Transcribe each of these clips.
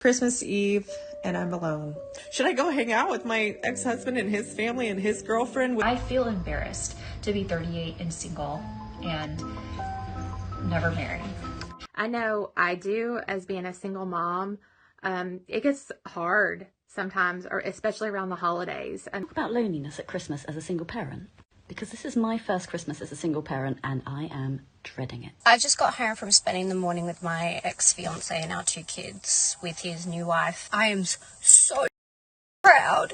Christmas Eve and I'm alone. Should I go hang out with my ex-husband and his family and his girlfriend? I feel embarrassed to be 38 and single and never married. I know I do, as being a single mom. It gets hard sometimes, or especially around the holidays. And What about loneliness at Christmas as a single parent? Because this is my first Christmas as a single parent and I am dreading it. I just got home from spending the morning with my ex-fiance and our 2 kids with his new wife. I am so proud.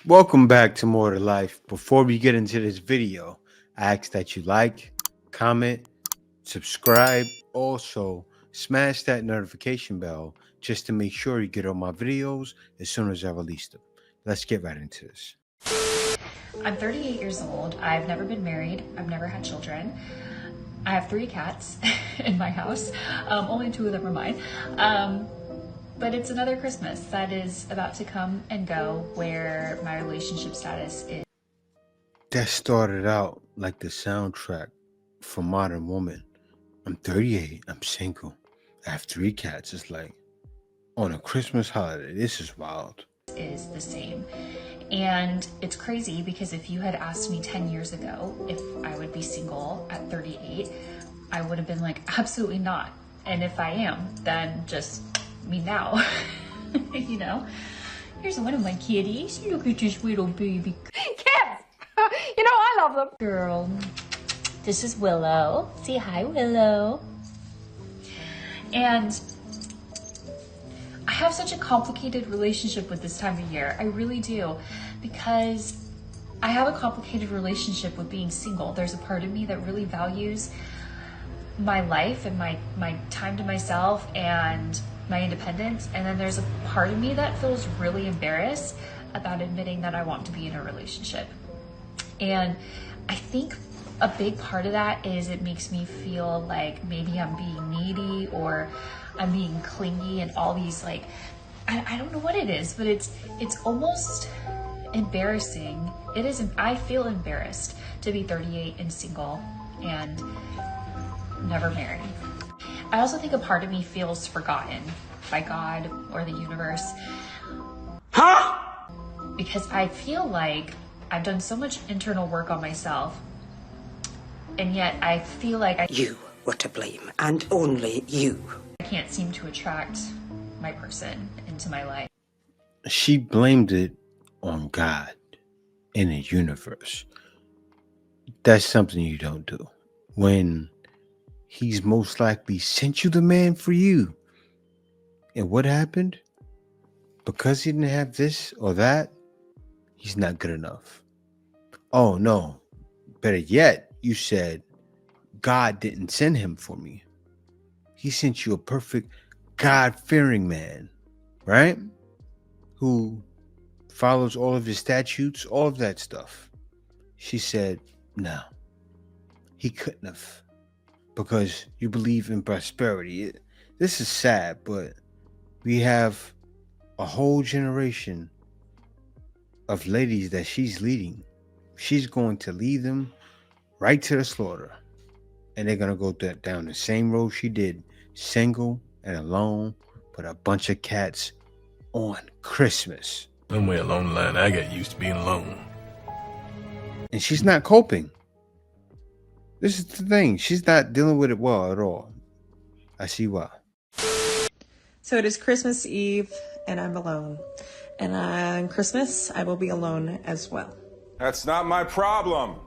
Welcome back to More to Life. Before we get into this video, I ask that you like, comment, subscribe. Also, smash that notification bell just to make sure you get all my videos as soon as I release them. Let's get right into this. I'm 38 years old. I've never been married. I've never had children. I have 3 cats in my house. Only 2 of them are mine. But it's another Christmas that is about to come and go where my relationship status is. That started out like the soundtrack for Modern Woman. I'm 38, I'm single, I have 3 cats. It's like, on a Christmas holiday, this is wild. Is the same. And it's crazy because if you had asked me 10 years ago if I would be single at 38, I would have been like, absolutely not. And if I am, then just me now. You know, here's one of my kitties. Look at this little baby. Kids! You know I love them. Girl, this is Willow. Say hi, Willow. And I have such a complicated relationship with this time of year. I really do, because I have a complicated relationship with being single. There's a part of me that really values my life and my time to myself and my independence. And then there's a part of me that feels really embarrassed about admitting that I want to be in a relationship. And I think a big part of that is it makes me feel like maybe I'm being needy or I'm being clingy and all these, like, I don't know what it is, but it's almost embarrassing. It is. I feel embarrassed to be 38 and single and never married. I also think a part of me feels forgotten by God or the universe. Because I feel like I've done so much internal work on myself, and yet I feel like You were to blame, and only you. I can't seem to attract my person into my life. She blamed it on God and the universe. That's something you don't do when he's most likely sent you the man for you. And what happened? Because he didn't have this or that, he's not good enough. Oh no, better yet, you said God didn't send him for me. He sent you a perfect God-fearing man, right? Who follows all of his statutes, all of that stuff. She said, no, he couldn't have, because you believe in prosperity. This is sad, but we have a whole generation of ladies that she's leading. She's going to lead them right to the slaughter. And they're going to go down the same road she did, single and alone with a bunch of cats on Christmas. Somewhere along the line, I got used to being alone. And she's not coping. This is the thing. She's not dealing with it well at all. I see why. So it is Christmas Eve and I'm alone. And on Christmas, I will be alone as well. That's not my problem.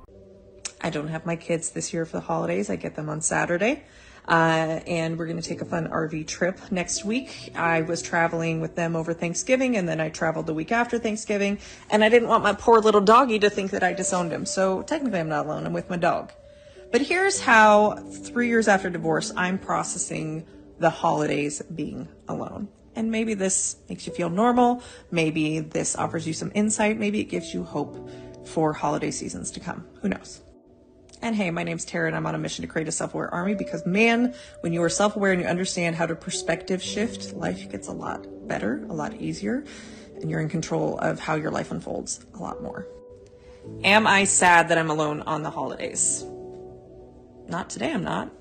I don't have my kids this year for the holidays. I get them on Saturday. And we're going to take a fun RV trip next week. I was traveling with them over Thanksgiving, and then I traveled the week after Thanksgiving, and I didn't want my poor little doggy to think that I disowned him. So technically I'm not alone. I'm with my dog. But here's how 3 years after divorce, I'm processing the holidays being alone. And maybe this makes you feel normal. Maybe this offers you some insight. Maybe it gives you hope for holiday seasons to come. Who knows? And hey, my name's Tara and I'm on a mission to create a self-aware army because, man, when you are self-aware and you understand how to perspective shift, life gets a lot better, a lot easier. and you're in control of how your life unfolds a lot more. Am I sad that I'm alone on the holidays? Not today, I'm not.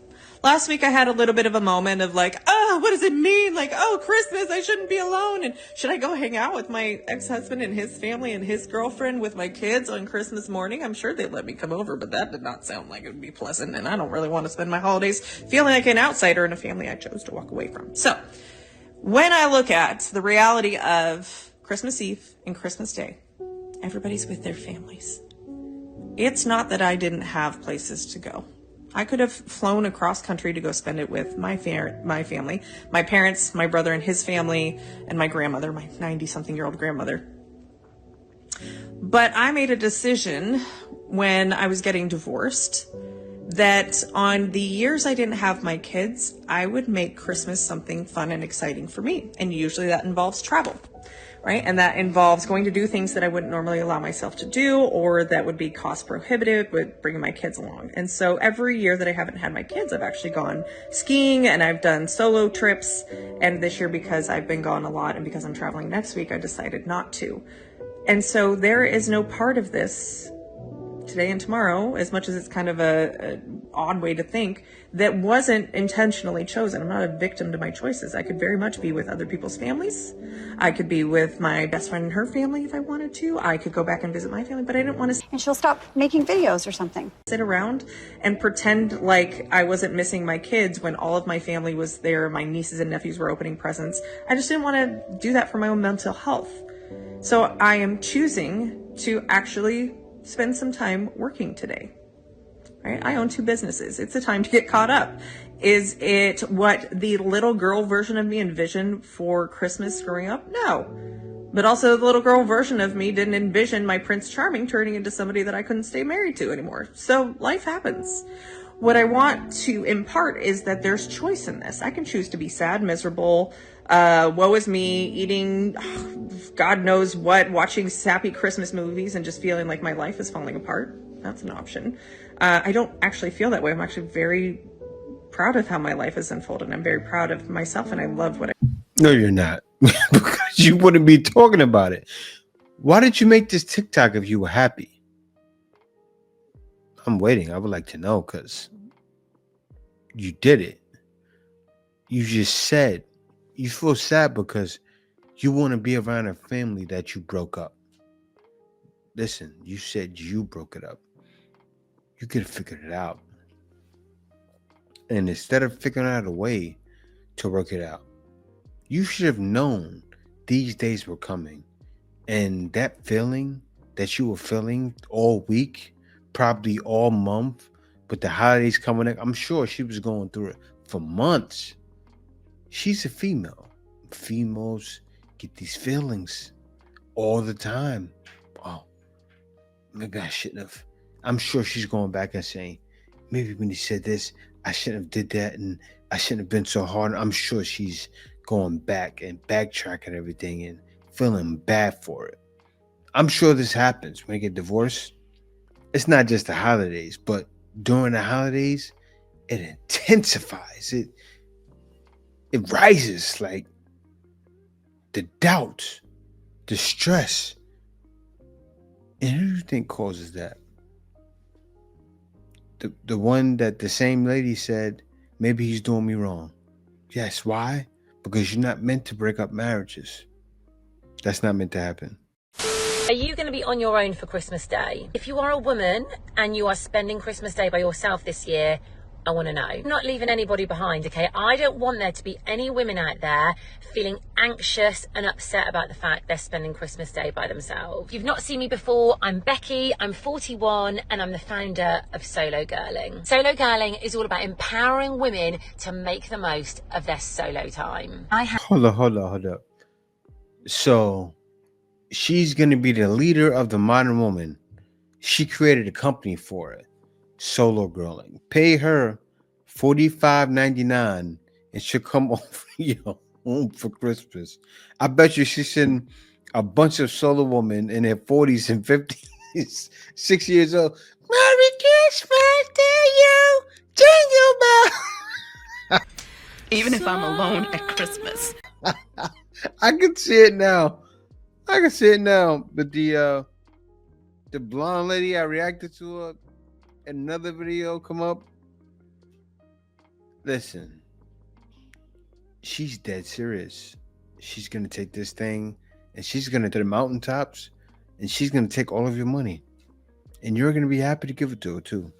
Last week I had a little bit of a moment of like, oh, what does it mean? Like, oh, Christmas, I shouldn't be alone. And should I go hang out with my ex-husband and his family and his girlfriend with my kids on Christmas morning? I'm sure they'd let me come over, but that did not sound like it would be pleasant. And I don't really want to spend my holidays feeling like an outsider in a family I chose to walk away from. So when I look at the reality of Christmas Eve and Christmas Day, everybody's with their families. It's not that I didn't have places to go. I could have flown across country to go spend it with my family, my parents, my brother and his family, and my grandmother, my 90-something-year-old grandmother. But I made a decision when I was getting divorced that on the years I didn't have my kids, I would make Christmas something fun and exciting for me. And usually that involves travel, right? And that involves going to do things that I wouldn't normally allow myself to do, or that would be cost prohibitive with bringing my kids along. And so every year that I haven't had my kids, I've actually gone skiing and I've done solo trips. And this year, because I've been gone a lot and because I'm traveling next week, I decided not to. And so there is no part of this today and tomorrow, as much as it's kind of a odd way to think, that wasn't intentionally chosen. I'm not a victim to my choices. I could very much be with other people's families. I could be with my best friend and her family if I wanted to. I could go back and visit my family, but I didn't want to. And she'll stop making videos or something. Sit around and pretend like I wasn't missing my kids when all of my family was there. My nieces and nephews were opening presents. I just didn't want to do that for my own mental health. So I am choosing to actually spend some time working today, right? I own 2 businesses. It's a time to get caught up. Is it what the little girl version of me envisioned for Christmas growing up? No. But also the little girl version of me didn't envision my Prince Charming turning into somebody that I couldn't stay married to anymore. So life happens. What I want to impart is that there's choice in this. I can choose to be sad, miserable, woe is me, eating God knows what, watching sappy Christmas movies and just feeling like my life is falling apart. That's an option. I don't actually feel that way. I'm actually very proud of how my life has unfolded. I'm very proud of myself and I love what I... No, you're not. Because you wouldn't be talking about it. Why did you make this TikTok if you were happy? I'm waiting. I would like to know, because you did it. You just said you feel sad because you want to be around a family that you broke up. Listen, you said you broke it up. You could have figured it out. And instead of figuring out a way to work it out, you should have known these days were coming. And that feeling that you were feeling all week, probably all month, but the holidays coming up, I'm sure she was going through it for months. She's a female. Females get these feelings all the time. Oh, maybe I shouldn't have. I'm sure she's going back and saying, maybe when he said this, I shouldn't have did that, and I shouldn't have been so hard. I'm sure she's going back and backtracking everything and feeling bad for it. I'm sure this happens when you get divorced. It's not just the holidays, but during the holidays, it intensifies. It rises, like the doubt, the stress. And who do you think causes that? The one that the same lady said, maybe he's doing me wrong. Yes, why? Because you're not meant to break up marriages. That's not meant to happen. Are you going to be on your own for Christmas Day? If you are a woman and you are spending Christmas Day by yourself this year, I want to know. I'm not leaving anybody behind, okay? I don't want there to be any women out there feeling anxious and upset about the fact they're spending Christmas Day by themselves. If you've not seen me before, I'm Becky, I'm 41, and I'm the founder of Solo Girling. Solo Girling is all about empowering women to make the most of their solo time. Hold up. So she's going to be the leader of the modern woman. She created a company for it. Solo Girling. Pay her $45.99 and she'll come over home for Christmas. I bet you she's sending a bunch of solo women in their 40s and 50s, 6 years old. Merry Christmas to you, jingle bell. Even if I'm alone at Christmas. I can see it now. I can see it now. But the blonde lady I reacted to another video come up. Listen, she's dead serious. She's gonna take this thing and she's gonna to the mountaintops and she's gonna take all of your money. And you're gonna be happy to give it to her too.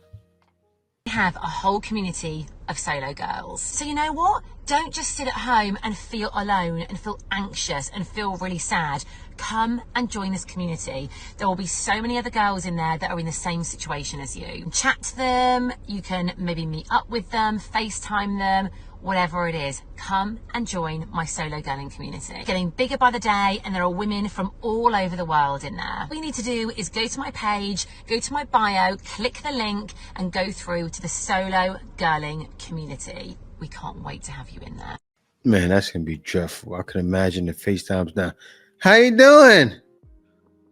We have a whole community of solo girls. So you know what? Don't just sit at home and feel alone and feel anxious and feel really sad. Come and join this community. There will be so many other girls in there that are in the same situation as you. Chat to them, you can maybe meet up with them, FaceTime them, whatever it is. Come and join my solo girling community. Getting bigger by the day, and there are women from all over the world in there. All you need to do is go to my page, go to my bio, click the link and go through to the solo girling community. We can't wait to have you in there. Man, that's gonna be dreadful. I can imagine the FaceTimes now. How you doing?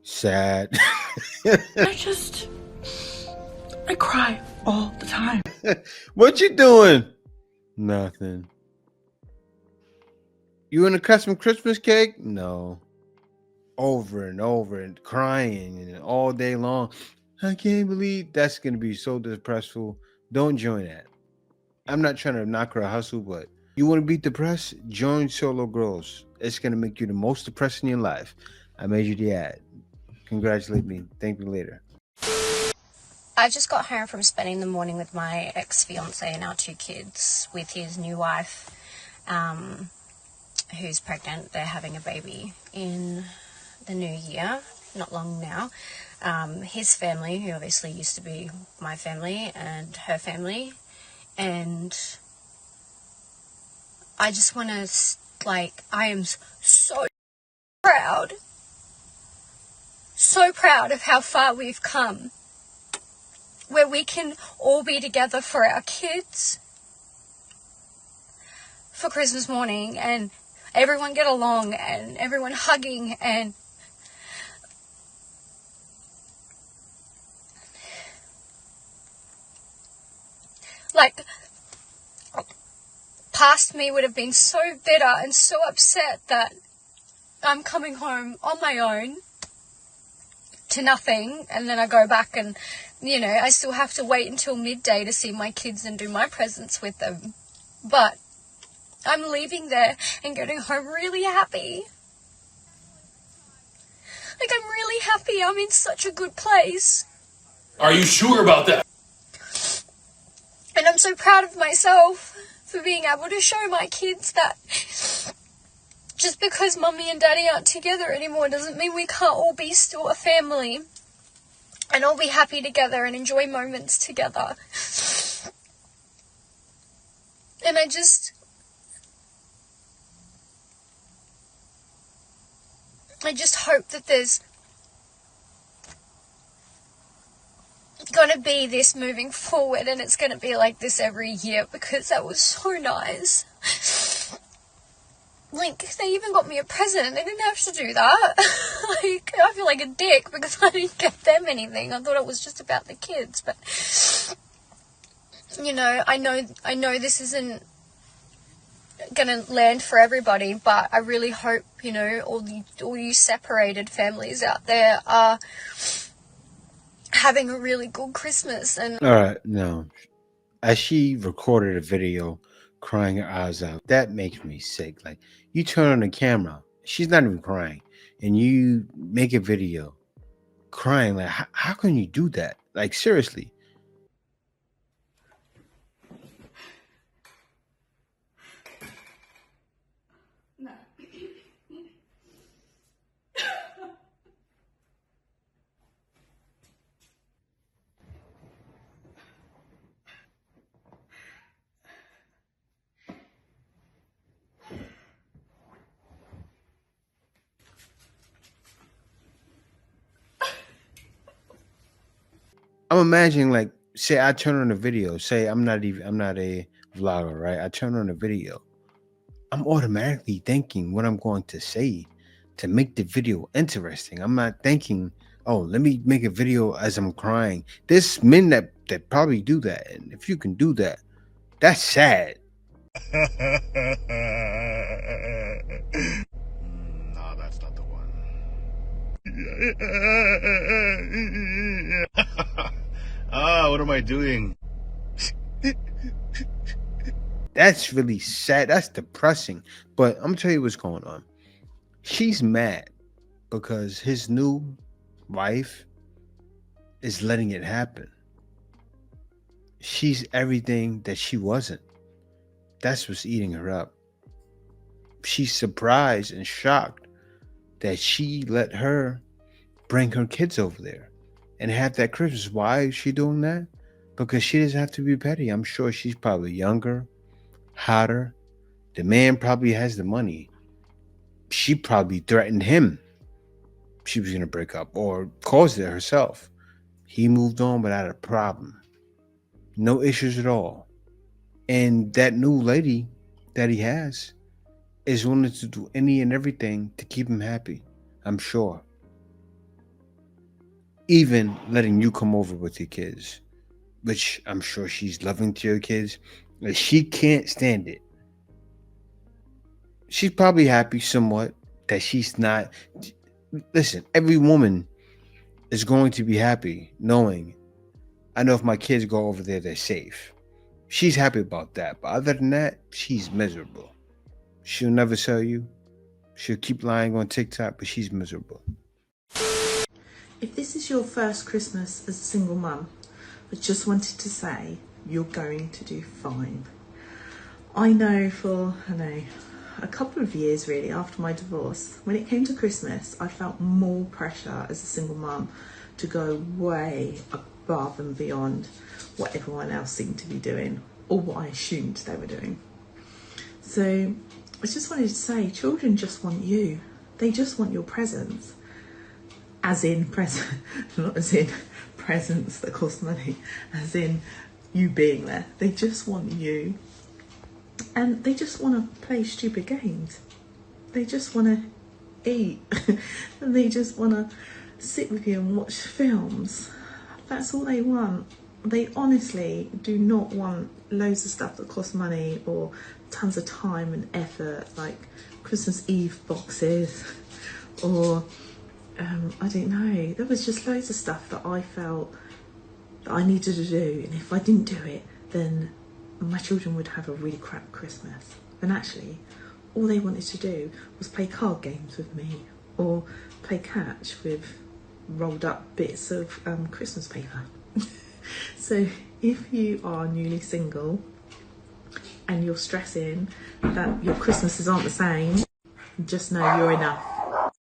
Sad. I cry all the time. What you doing? Nothing. You in a custom Christmas cake? No. Over and over and crying and all day long. I can't believe that's gonna be so depressful. Don't join that. I'm not trying to knock her a hustle, but you want to be depressed? Join Solo Girls. It's gonna make you the most depressed in your life. I made you the ad. Congratulate me. Thank me later. I just got home from spending the morning with my ex-fiance and our 2 kids with his new wife, who's pregnant. They're having a baby in the new year, not long now. His family, who obviously used to be my family, and her family. And I just want to, I am so proud of how far we've come, where we can all be together for our kids for Christmas morning and everyone get along and everyone hugging and past me would have been so bitter and so upset that I'm coming home on my own to nothing, and then I go back and, I still have to wait until midday to see my kids and do my presents with them. But I'm leaving there and getting home really happy. I'm really happy. I'm in such a good place. Are you sure about that? And I'm so proud of myself for being able to show my kids that just because mummy and daddy aren't together anymore doesn't mean we can't all be still a family and all be happy together and enjoy moments together. And I just hope that there's going to be this moving forward, and it's going to be like this every year, because that was so nice. They even got me a present. They didn't have to do that. I feel like a dick because I didn't get them anything. I thought it was just about the kids, but I know this isn't gonna land for everybody, but I really hope all you separated families out there are having a really good Christmas. And all right, no, as she recorded a video crying her eyes out, that makes me sick. You turn on the camera, she's not even crying, and you make a video crying. How can you do that? Seriously. I'm imagining, say I turn on a video, say I'm not a vlogger, right? I turn on a video. I'm automatically thinking what I'm going to say to make the video interesting. I'm not thinking, oh, let me make a video as I'm crying. There's men that probably do that. And if you can do that, that's sad. No, that's not the one. What am I doing? That's really sad. That's depressing. But I'm gonna tell you what's going on. She's mad because his new wife is letting it happen. She's everything that she wasn't. That's what's eating her up. She's surprised and shocked that she let her bring her kids over there and have that Christmas. Why is she doing that? Because she doesn't have to be petty. I'm sure she's probably younger, hotter. The man probably has the money. She probably threatened him. She was going to break up or caused it herself. He moved on without a problem. No issues at all. And that new lady that he has is willing to do any and everything to keep him happy, I'm sure. Even letting you come over with your kids, which I'm sure she's loving to your kids. She can't stand it. She's probably happy somewhat that she's not. Listen, every woman is going to be happy knowing, I know if my kids go over there, they're safe. She's happy about that. But other than that, she's miserable. She'll never sell you. She'll keep lying on TikTok, but she's miserable. If this is your first Christmas as a single mum, I just wanted to say you're going to do fine. I know for, a couple of years really after my divorce, when it came to Christmas, I felt more pressure as a single mum to go way above and beyond what everyone else seemed to be doing or what I assumed they were doing. So I just wanted to say, children just want you. They just want your presence. As in present, not as in presents that cost money, as in you being there. They just want you. And they just want to play stupid games. They just want to eat. And they just want to sit with you and watch films. That's all they want. They honestly do not want loads of stuff that costs money or tons of time and effort, like Christmas Eve boxes or I don't know. There was just loads of stuff that I felt that I needed to do, and if I didn't do it, then my children would have a really crap Christmas. And actually, all they wanted to do was play card games with me or play catch with rolled up bits of Christmas paper. So if you are newly single and you're stressing that your Christmases aren't the same, just know you're enough.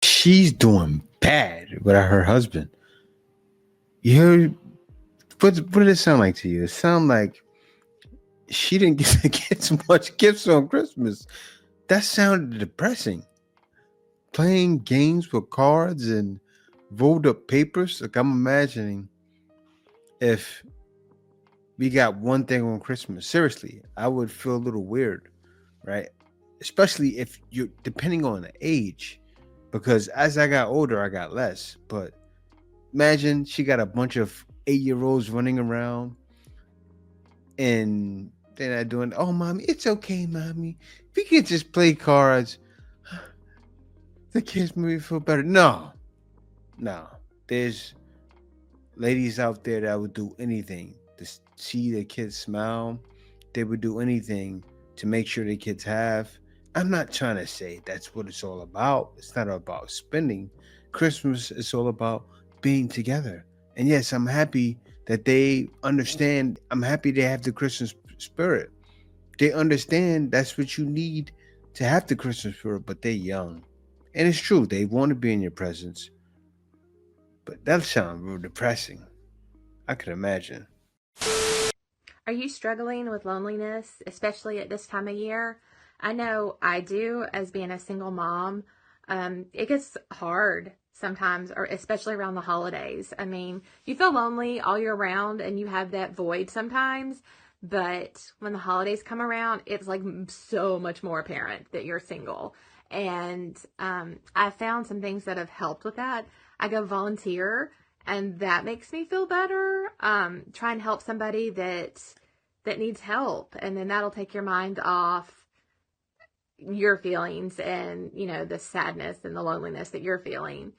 She's doing bad without her husband. You heard, what did it sound like to you? It sounded like she didn't get much gifts on Christmas. That sounded depressing. Playing games with cards and rolled up papers. Like, I'm imagining if we got one thing on Christmas. Seriously, I would feel a little weird, right? Especially if you're depending on the age. Because as I got older, I got less. But imagine she got a bunch of 8-year-olds running around and they're not doing, oh, mommy, it's okay, mommy. If you can just play cards, the kids maybe feel better. No. There's ladies out there that would do anything to see their kids smile. They would do anything to make sure their kids have. I'm not trying to say that's what it's all about. It's not about spending. Christmas is all about being together. And yes, I'm happy that they understand. I'm happy they have the Christmas spirit. They understand that's what you need to have the Christmas spirit, but they're young. And it's true, they want to be in your presence. But that sounds real depressing. I could imagine. Are you struggling with loneliness, especially at this time of year? I know I do, as being a single mom. It gets hard sometimes, or especially around the holidays. I mean, you feel lonely all year round and you have that void sometimes, but when the holidays come around, it's like so much more apparent that you're single. And I found some things that have helped with that. I go volunteer, and that makes me feel better. Try and help somebody that needs help, and then that'll take your mind off your feelings and, the sadness and the loneliness that you're feeling.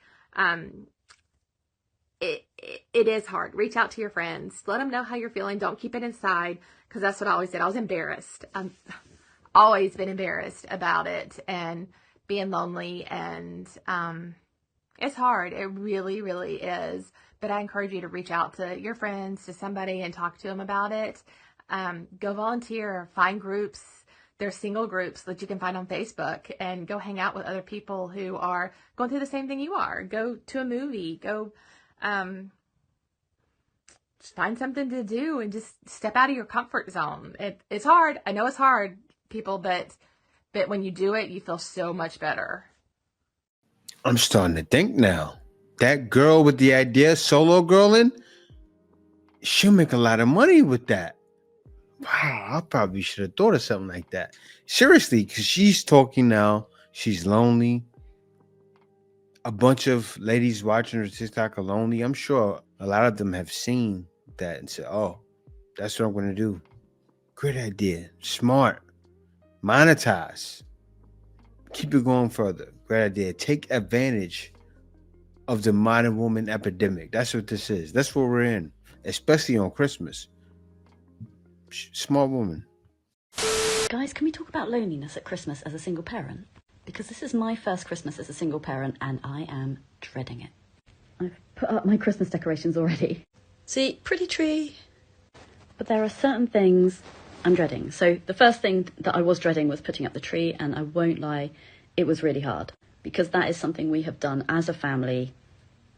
It is hard. Reach out to your friends. Let them know how you're feeling. Don't keep it inside, because that's what I always did. I was embarrassed. I've always been embarrassed about it and being lonely, and it's hard. It really, really is. But I encourage you to reach out to your friends, to somebody, and talk to them about it. Go volunteer, find groups. There's single groups that you can find on Facebook, and go hang out with other people who are going through the same thing you are. Go to a movie. Go just find something to do and just step out of your comfort zone. It's hard. I know it's hard, people, but when you do it, you feel so much better. I'm starting to think now. That girl with the idea, solo girling, she'll make a lot of money with that. Wow, I probably should have thought of something like that. Seriously, because she's talking now. She's lonely. A bunch of ladies watching her TikTok are lonely. I'm sure a lot of them have seen that and said, oh, that's what I'm going to do. Great idea. Smart. Monetize. Keep it going further. Great idea. Take advantage of the modern woman epidemic. That's what this is. That's what we're in, especially on Christmas. Smart woman. Guys, can we talk about loneliness at Christmas as a single parent? Because this is my first Christmas as a single parent and I am dreading it. I've put up my Christmas decorations already. See, pretty tree. But there are certain things I'm dreading. So the first thing that I was dreading was putting up the tree, and I won't lie, it was really hard. Because that is something we have done as a family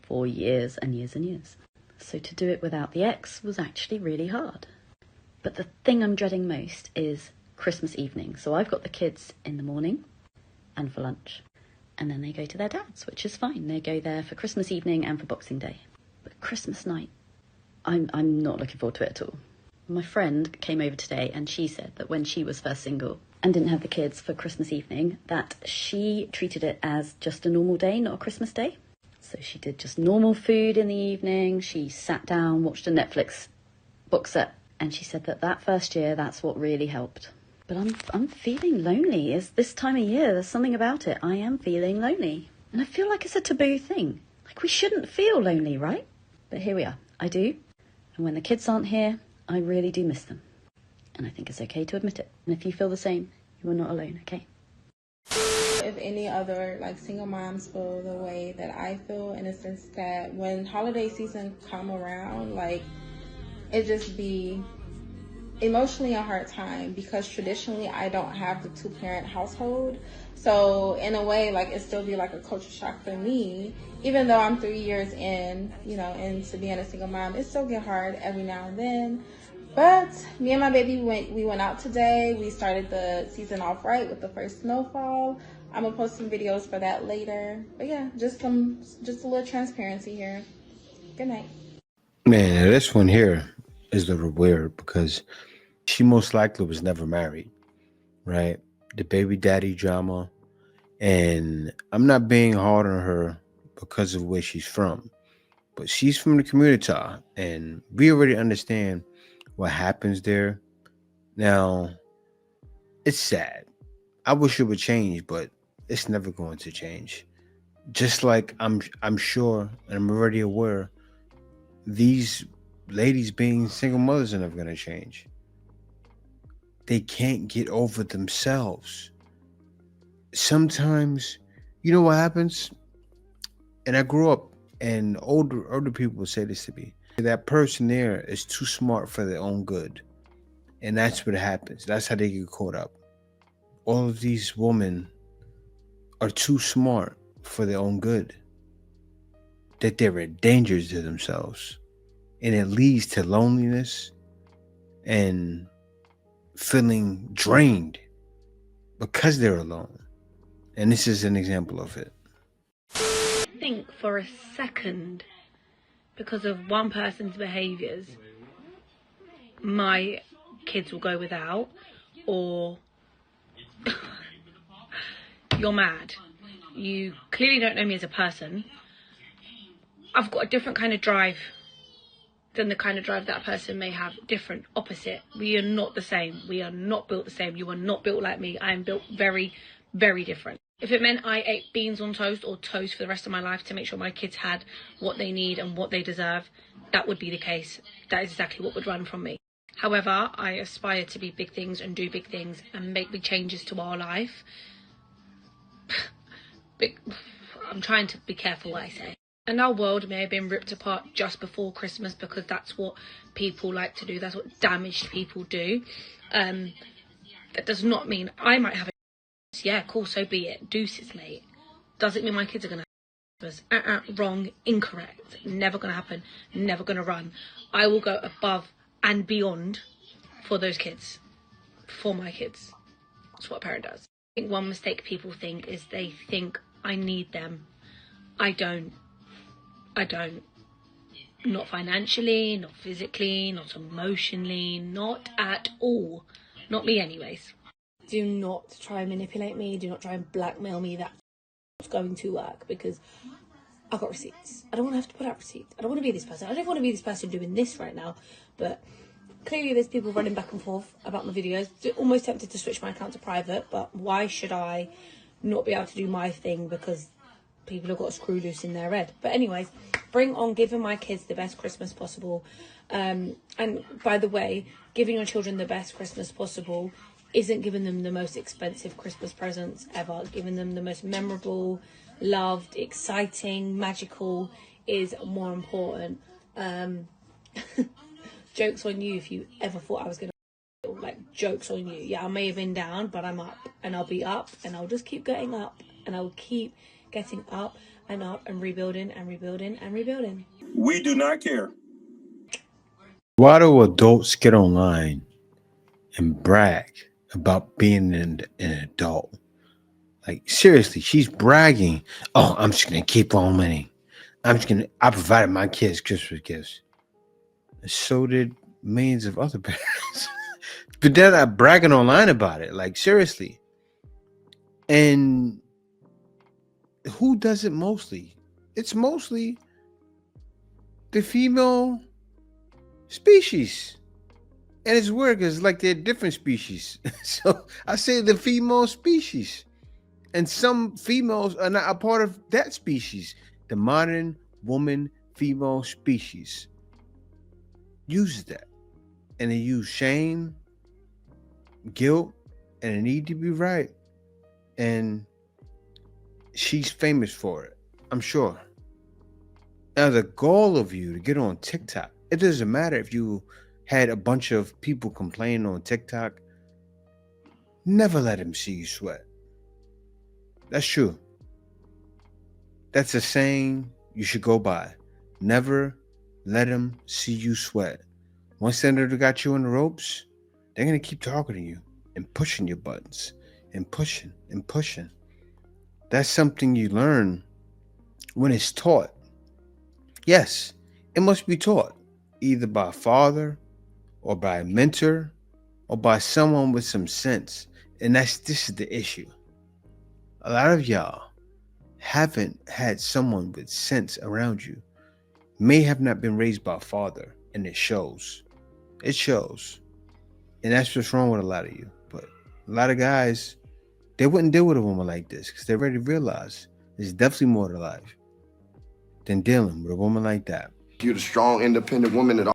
for years and years and years. So to do it without the ex was actually really hard. But the thing I'm dreading most is Christmas evening. So I've got the kids in the morning and for lunch, and then they go to their dad's, which is fine. They go there for Christmas evening and for Boxing Day. But Christmas night, I'm not looking forward to it at all. My friend came over today and she said that when she was first single and didn't have the kids for Christmas evening, that she treated it as just a normal day, not a Christmas day. So she did just normal food in the evening. She sat down, watched a Netflix box set, and she said that first year, that's what really helped. But I'm feeling lonely. Is this time of year, there's something about it. I am feeling lonely. And I feel like it's a taboo thing. Like, we shouldn't feel lonely, right? But here we are. I do. And when the kids aren't here, I really do miss them. And I think it's okay to admit it. And if you feel the same, you are not alone, okay? If any other single moms feel the way that I feel, in a sense that when holiday season come around, it just be emotionally a hard time, because traditionally I don't have the 2-parent household. So in a way, it still be like a culture shock for me, even though I'm 3 years in, into being a single mom. It still get hard every now and then. But me and my baby we went out today. We started the season off right with the first snowfall. I'm gonna post some videos for that later. But yeah, just a little transparency here. Good night. Man, this one here is a little weird because she most likely was never married, right? The baby daddy drama. And I'm not being hard on her because of where she's from, but she's from the community, and we already understand what happens there. Now, it's sad. I wish it would change, but it's never going to change. Just like I'm sure, and I'm already aware, these ladies being single mothers are never going to change. They can't get over themselves. Sometimes, you know what happens? And I grew up, and older people would say this to me. That person there is too smart for their own good. And that's what happens. That's how they get caught up. All of these women are too smart for their own good. That they're a danger to themselves. And it leads to loneliness and feeling drained because they're alone. And this is an example of it. Think for a second, because of one person's behaviours, my kids will go without, or you're mad. You clearly don't know me as a person. I've got a different kind of drive than the kind of drive that person may have. Different, opposite. We are not the same. We are not built the same. You are not built like me. I am built very, very different. If it meant I ate beans on toast or toast for the rest of my life to make sure my kids had what they need and what they deserve, that would be the case. That is exactly what would run from me. However, I aspire to be big things and do big things and make big changes to our life. I'm trying to be careful what I say. And our world may have been ripped apart just before Christmas because that's what people like to do. That's what damaged people do. That does not mean I might have a yeah, cool, so be it. Deuces, mate. Doesn't mean my kids are going to have Christmas. Wrong, incorrect. Never going to happen. Never going to run. I will go above and beyond for those kids. For my kids. That's what a parent does. I think one mistake people think is they think I need them. I don't. Not financially, not physically, not emotionally, not at all. Not me anyways. Do not try and manipulate me. Do not try and blackmail me. That's going to work because I've got receipts. I don't want to have to put out receipts. I don't want to be this person. I don't want to be this person doing this right now. But clearly there's people running back and forth about my videos. Almost tempted to switch my account to private. But why should I not be able to do my thing because people have got a screw loose in their head? But anyways, bring on giving my kids the best Christmas possible. And by the way, giving your children the best Christmas possible isn't giving them the most expensive Christmas presents ever. Giving them the most memorable, loved, exciting, magical is more important. Joke's on you if you ever thought I was going to, like, joke's on you. Yeah, I may have been down, but I'm up and I'll be up and I'll just keep getting up and I'll keep getting up and rebuilding and rebuilding and rebuilding. We do not care. Why do adults get online and brag about being an adult? Like, seriously, she's bragging. Oh, I'm just going to keep on winning. I provided my kids Christmas gifts. So did millions of other parents. But they're not bragging online about it. Like, seriously. And who does it mostly? It's mostly the female species. And it's weird because like they're different species. So I say the female species. And some females are not a part of that species. The modern woman female species uses that. And they use shame, guilt, and a need to be right. And she's famous for it, I'm sure. Now, the goal of you to get on TikTok, it doesn't matter if you had a bunch of people complaining on TikTok. Never let them see you sweat. That's true. That's a saying you should go by. Never let them see you sweat. Once they got you on the ropes, they're going to keep talking to you and pushing your buttons and pushing and pushing. That's something you learn when it's taught. Yes, it must be taught either by a father or by a mentor or by someone with some sense. And this is the issue. A lot of y'all haven't had someone with sense around you. May have not been raised by a father, and it shows. It shows. And that's what's wrong with a lot of you. But a lot of guys, they wouldn't deal with a woman like this because they already realize there's definitely more to life than dealing with a woman like that. You're the strong, independent woman that